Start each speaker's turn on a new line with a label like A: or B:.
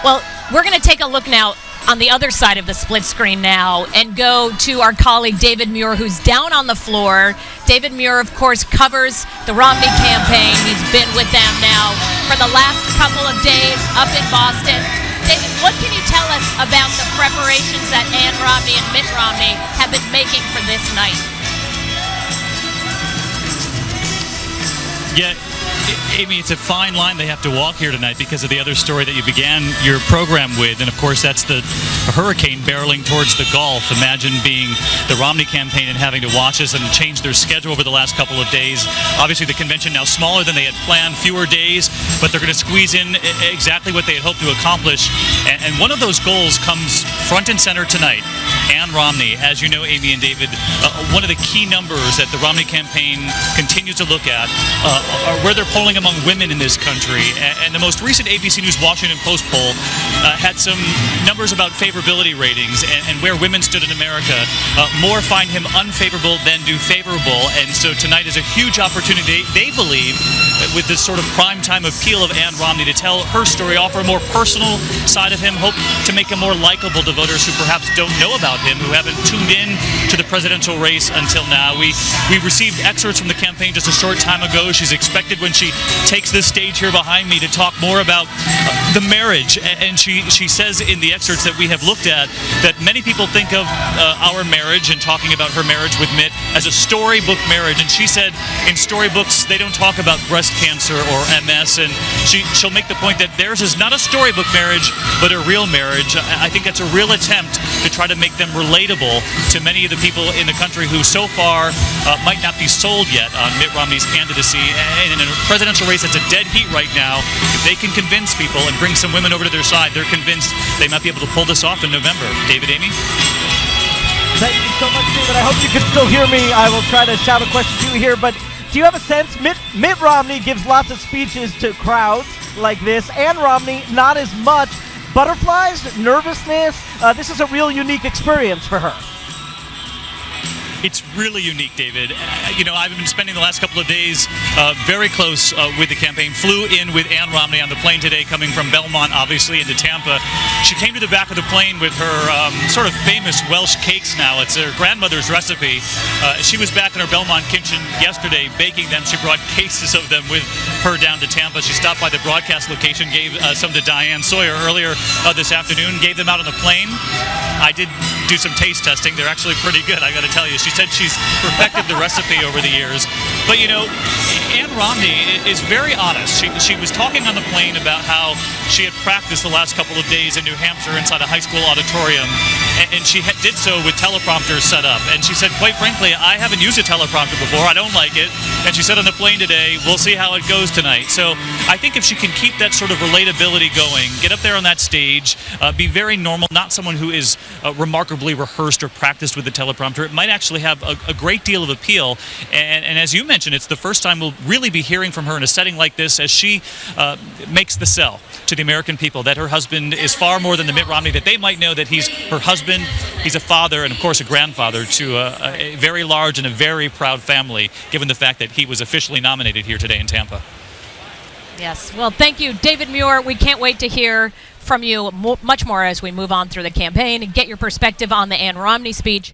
A: Well, we're going to take a look now on the other side of the split screen now and go to our colleague David Muir, who's down on the floor. David Muir, of course, covers the Romney campaign. He's been with them now for the last couple of days up in Boston. David, what can you tell us about the preparations that Ann Romney and Mitt Romney have been making for this night?
B: Yeah, Amy, it's a fine line they have to walk here tonight because of the other story that you began your program with, and of course that's the hurricane barreling towards the Gulf. Imagine being the Romney campaign and having to watch this and change their schedule over the last couple of days. Obviously the convention now smaller than they had planned, fewer days, but they're going to squeeze in exactly what they had hoped to accomplish, and one of those goals comes front and center tonight. Ann Romney, as you know, Amy and David, one of the key numbers that the Romney campaign continues to look at are where they're polling among women in this country. And the most recent ABC News Washington Post poll had some numbers about favorability ratings and where women stood in America. More find him unfavorable than do favorable. And so tonight is a huge opportunity, they believe, with this sort of primetime appeal of Ann Romney to tell her story, offer a more personal side of him, hope to make him more likable to voters who perhaps don't know about him, who haven't tuned in to the presidential race until now. We received excerpts from the campaign just a short time ago. She's expected when she takes this stage here behind me to talk more about the marriage, and she says in the excerpts that we have looked at that many people think of our marriage and talking about her marriage with Mitt as a storybook marriage, and she said in storybooks they don't talk about breast cancer or MS, and she'll make the point that theirs is not a storybook marriage but a real marriage. I think that's a real attempt to try to make them relatable to many of the people in the country who so far might not be sold yet on Mitt Romney's candidacy. And in a presidential race that's a dead heat right now, if they can convince people and bring some women over to their side, they're convinced they might be able to pull this off in November. David, Amy?
C: Thank you so much, David. I hope you can still hear me. I will try to shout a question to you here, but do you have a sense? Mitt Romney gives lots of speeches to crowds like this. Ann Romney, not as much. Butterflies, nervousness, this is a real unique experience for her.
B: It's really unique, David. You know, I've been spending the last couple of days very close with the campaign. Flew in with Ann Romney on the plane today, coming from Belmont, obviously, into Tampa. She came to the back of the plane with her sort of famous Welsh cakes now. It's her grandmother's recipe. She was back in her Belmont kitchen yesterday baking them. She brought cases of them with her down to Tampa. She stopped by the broadcast location, gave some to Diane Sawyer earlier this afternoon, gave them out on the plane. I did do some taste testing. They're actually pretty good, I got to tell you. She said she's perfected the recipe over the years. But, you know, Ann Romney is very honest. She was talking on the plane about how she had practiced the last couple of days in New Hampshire inside a high school auditorium, and she did so with teleprompters set up. And she said, quite frankly, I haven't used a teleprompter before. I don't like it. And she said on the plane today, we'll see how it goes tonight. So I think if she can keep that sort of relatability going, get up there on that stage, be very normal, not someone who is remarkably rehearsed or practiced with the teleprompter, it might actually have a great deal of appeal. And as you mentioned, it's the first time we'll really be hearing from her in a setting like this as she makes the sell to the American people that her husband is far more than the Mitt Romney that they might know, that he's her husband, he's a father, and of course a grandfather to a very large and a very proud family, given the fact that he was officially nominated here today in Tampa.
A: Yes. Well, thank you, David Muir. We can't wait to hear from you much more as we move on through the campaign and get your perspective on the Ann Romney speech.